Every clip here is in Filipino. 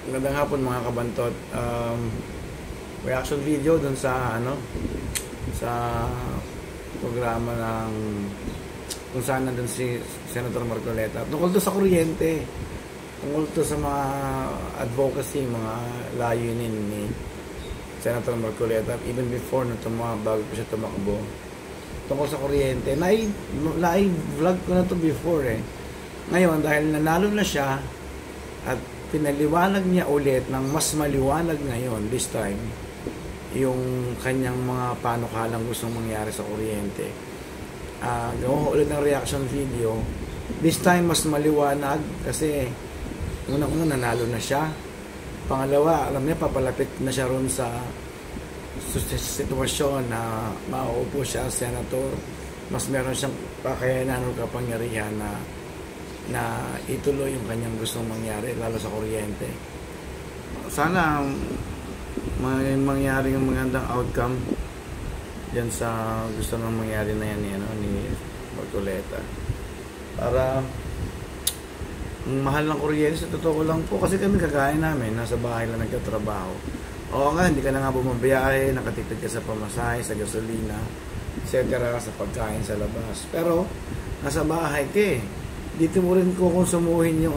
Magandang hapon mga kabantot. Reaction video dun sa sa programa ng kung saan nandun si Senator Marcoleta tungkol to sa kuryente, tungkol to sa mga advocacy, mga layunin ni Senator Marcoleta even before na bago pa siya tumakbo tungkol sa kuryente. Nai-vlog ko na to before Ngayon dahil nanalo na siya at pinaliwanag niya ulit ng mas maliwanag ngayon this time yung kanyang mga panukalang gustong mangyari sa kuryente. Gawa ko ulit ng reaction video. This time mas maliwanag kasi unang-una nanalo na siya. Pangalawa, alam niya papalapit na siya ron sa sitwasyon na mauupo siya as senator. Mas meron siyang kakayanan o kapangyarihan na ituloy yung kanyang gustong mangyari, lalo sa kuryente. Sana may mangyari yung magandang outcome yan sa gusto nang mangyari na yan ni Marcoleta. Para mahal ng kuryente, sa totoo lang po, kasi kami kagaya namin, nasa bahay lang nagtatrabaho. Oo nga, hindi ka na nga bumabiyahe, nakatipid ka sa pamasahe, sa gasolina, etc. sa pagkain sa labas. Pero, nasa bahay ka dito mo rin kukonsumuhin yung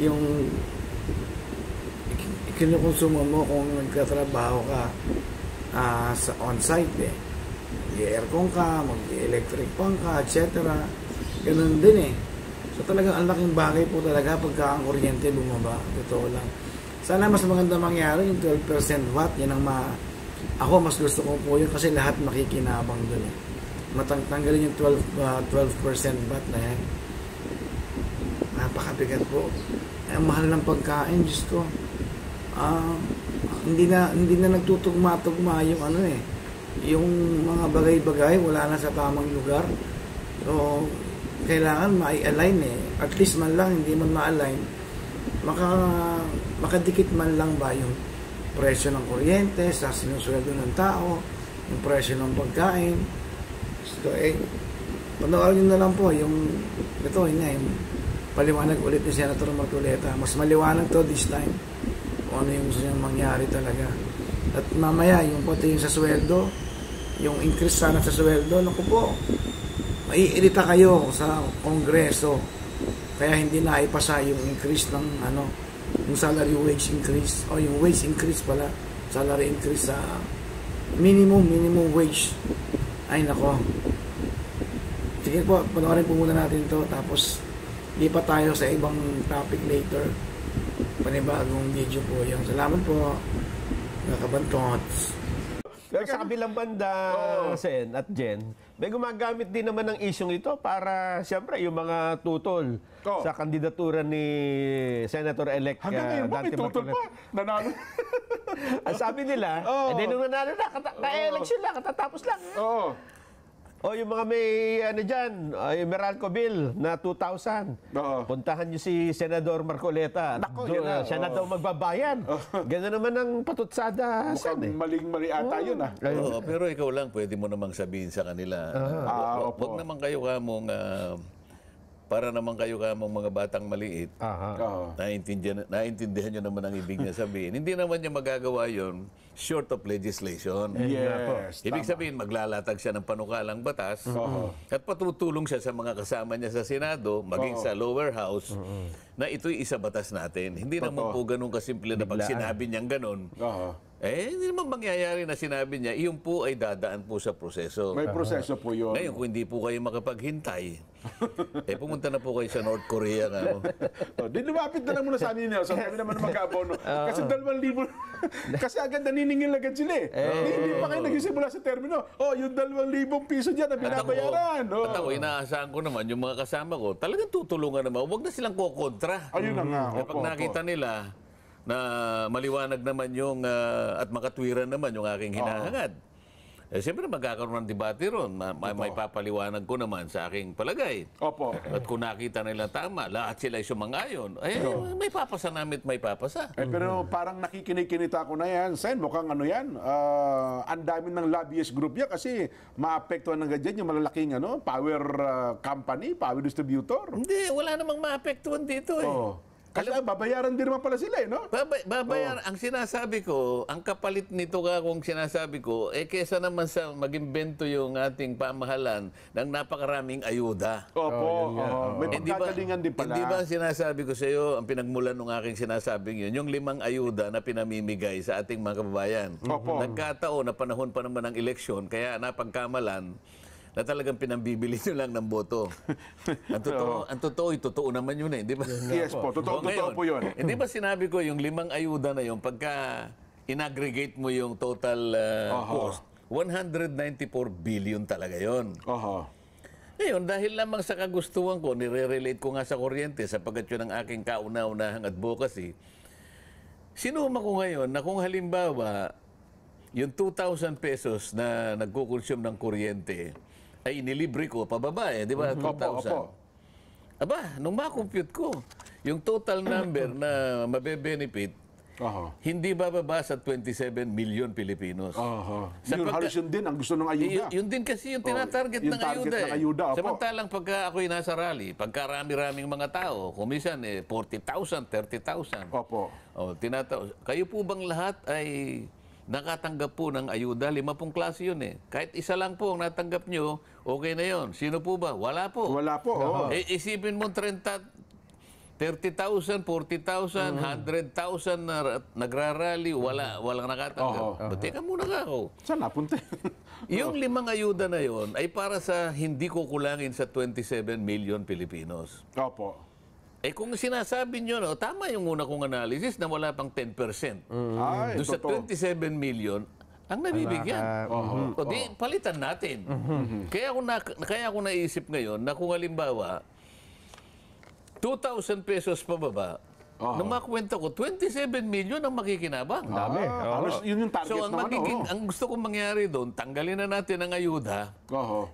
yung kinukonsumo mo kung nagkatrabaho ka sa on-site mag-aircon ka, mag-electric fan ka, etc. Ganun din So talagang ang laking bagay po talaga pagka ang kuryente bumaba. Totoo lang. Sana mas maganda mangyari yung 12% watt. Yan ang ako mas gusto ko po yun kasi lahat makikinabang dun matanggalin yung 12% watt na yan. Napakabigat po. Ang mahal ng pagkain, Diyos ko. Hindi na nagtutugma-tugma yung yung mga bagay-bagay, wala na sa tamang lugar. So, kailangan ma-align At least man lang, hindi man ma-align. Makadikit man lang ba yung presyo ng kuryente sa sinusweldo ng tao, yung presyo ng pagkain. So, panoorin nyo na lang po yung paliwanag ulit ni Senator Marcoleta. Mas maliwanag to this time kung ano yung gusto niyang mangyari talaga. At mamaya yung pati yung sa sweldo, yung increase sana sa sweldo, naku po, maiirita kayo sa Kongreso kaya hindi na ipasa yung increase ng yung salary wage increase o yung wage increase pala, salary increase sa minimum wage. Ay nako, sige po, panoorin po muna natin to, tapos lipat tayo sa ibang topic later. Panibagong video po yan. Salamat po, mga kabantots. Pero sa kabilang banda, Sen at Jen, may gumagamit din naman ng isyong ito para, siyempre, yung mga tutol sa kandidatura ni Senator-elect hanggang ngayon ba may tutol pa? Nanalo? Ang sabi nila, nung nanalo na, ka-election lang, katatapos lang. Yung mga may dyan, yung Meralco Bill na 2,000. Puntahan nyo si Senador Marcoleta. Siya na daw magbabayan. Gano'n naman ang patutsada. Mukhang maling-mali ata yun pero ikaw lang, pwede mo namang sabihin sa kanila. Huwag naman kayo kamong para naman kayo kamong mga batang maliit. Naintindihan nyo naman ang ibig niya sabihin. Hindi naman niya magagawa yun short of legislation. Yes, ibig sabihin, maglalatag siya ng panukalang batas at patutulong siya sa mga kasama niya sa Senado, maging sa lower house, na ito'y isa batas natin. Hindi naman po ganun kasimple na pag sinabi niyang ganun. Hindi naman mangyayari na sinabi niya, iyon po ay dadaan po sa proseso. May proseso po yun. Ngayon, kung hindi po kayo makapaghintay, pumunta na po kayo sa North Korea. Di lumapit na lang muna sa amin, Nelson. Kami naman mag-abono. Kasi 2,000. Kasi agad naniningil agad sila Hindi pa kayo nagsisimula sa termino. Yung 2,000 piso dyan na binabayaran. At ako, inaasahan ko naman, yung mga kasama ko, talagang tutulungan naman. Huwag na silang kukontra. Ayun na nga. Pag nakita nila na maliwanag naman yung at makatwiran naman yung aking hinahangad. Siyempre magkakaroon ng debate ron. May papaliwanag ko naman sa aking palagay. At kung nakita nila tama, lahat sila ay sumang-ayon. May papasa namin at may papasa. Pero parang nakikinig-kinita ko na yan. Sen, mukhang yan. Ang dami ng lobbyist group yan kasi maapektuhan ng ganyan yung malalaking power company, power distributor. Hindi, wala namang maapektuhan dito Kasi babayaran din naman pala sila no? Babayaran. Ang sinasabi ko, ang kapalit nito kung sinasabi ko, kesa naman sa mag-imbento yung ating pamahalan ng napakaraming ayuda. Opo. May pagkagalingan din pala. Hindi ba sinasabi ko sa iyo, ang pinagmulan ng aking sinasabing yun, yung 5 ayuda na pinamimigay sa ating mga kababayan. Opo. Nagkataon na panahon pa naman ng eleksyon, kaya napagkamalan na talagang pinambibili nyo lang ng boto. Ang totoo naman yun di ba? Yes po, totoo po yun. Hindi ba sinabi ko yung 5 ayuda na yun, pagka in-aggregate mo yung total cost, 194 billion talaga yun. Ngayon, dahil lamang sa kagustuhan ko, nire-relate ko nga sa kuryente sapagkat yun ang aking kauna-unahang advocacy, sinuma ko ngayon na kung halimbawa, yung 2,000 pesos na nagkukonsume ng kuryente, ay inilibre ko pababa di ba? 2,000. Aba, nung ma-compute ko, yung total number na mabe-benefit, hindi bababa sa 27 million Pilipinos. Yun, halos yun din ang gusto ng ayuda. Yun din kasi yung tinatarget yung ng ayuda. ng ayuda, Samantalang pagka ako'y nasa rally, pagka rami-raming mga tao, kumisan 40,000, 30,000. Opo. Kayo po bang lahat ay nakatanggap po ng ayuda? 5 klase yun Kahit isa lang po ang natanggap nyo, okay na yun. Sino po ba? Wala po. Wala po. Isipin mo 30,000, 40,000, 100,000 na nagrarally, walang nakatanggap. Teka muna ka ako. Saan napunta? Yung 5 ayuda na yon ay para sa hindi kukulangin sa 27 million Pilipinos. Opo. Kung sinasabi nyo, tama yung una kong analysis na wala pang 10%. Doon sa 27 million, ang nabibigyan. O di, palitan natin. Kaya ako naisip ngayon na kung halimbawa, 2,000 pesos pababa, nung makwenta ko, 27 million ang makikinabang. Dami. Yun yung target So, ang gusto kong mangyari doon, tanggalin na natin ang ayuda.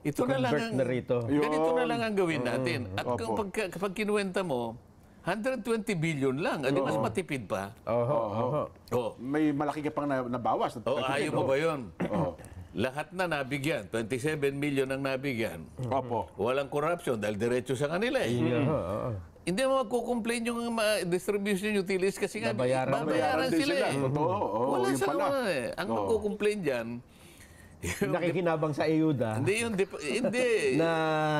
Ito na lang ang, ganito na lang ang gawin natin. At kapag kinuwenta mo, 120 billion lang. Di mas matipid pa. May malaki ka pang nabawas. Ayaw mo ba yun? Lahat na nabigyan. 27 million ang nabigyan. Walang corruption dahil diretso sa kanila Hindi mo magkukomplain yung distribution utilities kasi nga babayaran sila Wala sa Ang magkukomplain dyan, nakikinabang sa ayuda. Hindi. Na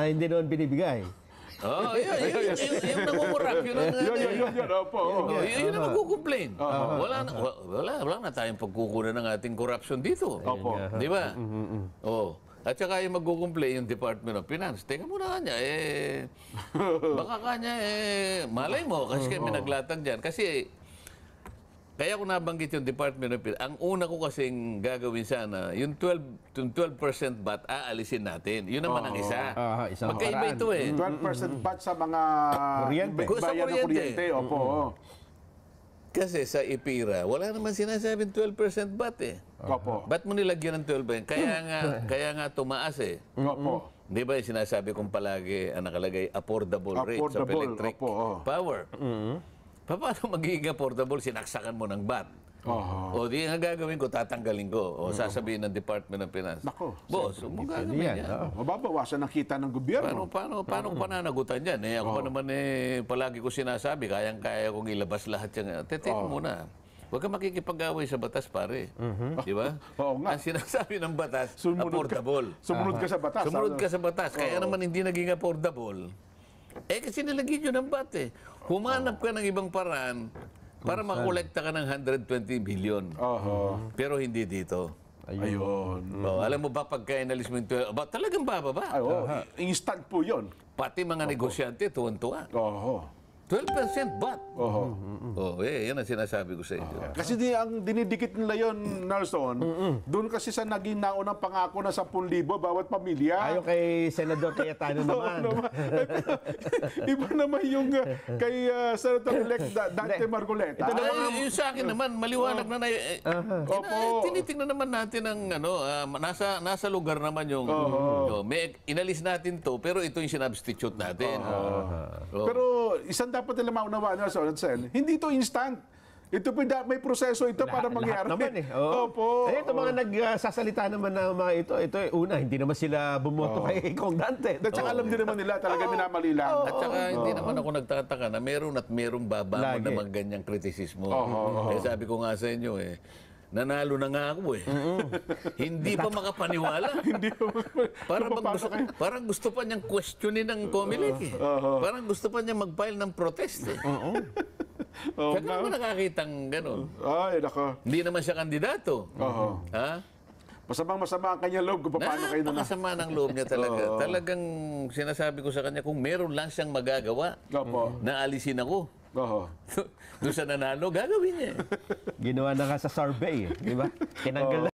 hindi naman binibigay. Yung nangungurap, yun ang yun ang magkukomplain. Wala na tayong pagkukunan ng ating corruption dito. Di ba? At saka yung magkukomplain yung Department of Finance. Teka muna kanya, baka kanya, malay mo, kasi may naglatag dyan. Kasi, kaya ko nabanggit yung Department of Finance, ang una ko kasing gagawin sana, yung 12% VAT, aalisin natin. Yun naman ang isa. Magkaiba ito 12% VAT sa mga kuryente. Bayan ng kuryente. Kasi sa IPIRA, wala naman sinasabing 12% VAT Ba't mo nilagyan ng 12%? Kaya nga tumaas Di ba yung sinasabi kong palagi ang nakalagay affordable rates of electric power? Paano magiging affordable? Sinaksakan mo ng VAT. O di nga gagawin ko, tatanggalin ko. O sasabihin ng Department of Finance. Boss, mo gagawin yan. Mababawasan ang kita ng gobyerno. Paano ko pananagutan yan? Ako pa naman palagi ko sinasabi, kayang-kaya kong ilabas lahat yan. Teka muna. Huwag ka makikipag-away sa batas, pare. Di ba? Ang sinasabi ng batas, affordable. Sumunod ka sa batas. Sumunod ka sa batas. Kaya naman hindi naging affordable. Kasi nilagyan nyo ng VAT Humanap ka ng ibang paraan para makolekta ka ng 120 billion. Pero hindi dito. Ayun. Alam mo ba pagka inalis mo yung 12, talagang bababa. Instant po yun. Pati mga negosyante, tuwan-tuwa. 12% VAT. Yan ang sinasabi ko sa inyo. Kasi ang dinidikit nila yon, Nelson, doon kasi sa naging naunang pangako na 10,000 bawat pamilya. Ayon kay Senador Cayetano naman. Iba naman yung kay Senator-elect Dante Marcoleta. Ito naman, yung sa akin naman, maliwanag na tinitingnan naman natin ang nasa lugar naman yung inalis natin to, pero ito yung sinubstitute natin. Pero isang dapat nila maunawaan, Nelson, hindi to instant. Ito po, may proseso ito para mangyari. Lahat naman eh. Oo. Opo. Eh, ito mga nagsasalita naman ng mga ito, una, hindi naman sila bumoto kay Kong Dante. At saka alam din naman nila, talaga minamali lang. At saka hindi naman ako nagtataka na meron at merong babangon Lagi. naman ganyang kritisismo. Eh, sabi ko nga sa inyo nanalo na nga ako Hindi pa makapaniwala. Parang gusto pa niyang questionin ng Comelec Parang gusto pa niyang mag-file ng protest Kaya naman nakakitang gano'n. Ay, nako. Hindi naman siya kandidato. Ha? Masama ang kanyang loob kung paano kayo na. Napakasama ng loob niya talaga. Talagang sinasabi ko sa kanya, kung meron lang siyang magagawa na alisin ako, doon sa nanalo, gagawin niya. Ginawa na nga sa survey, di ba? Tinanggal na.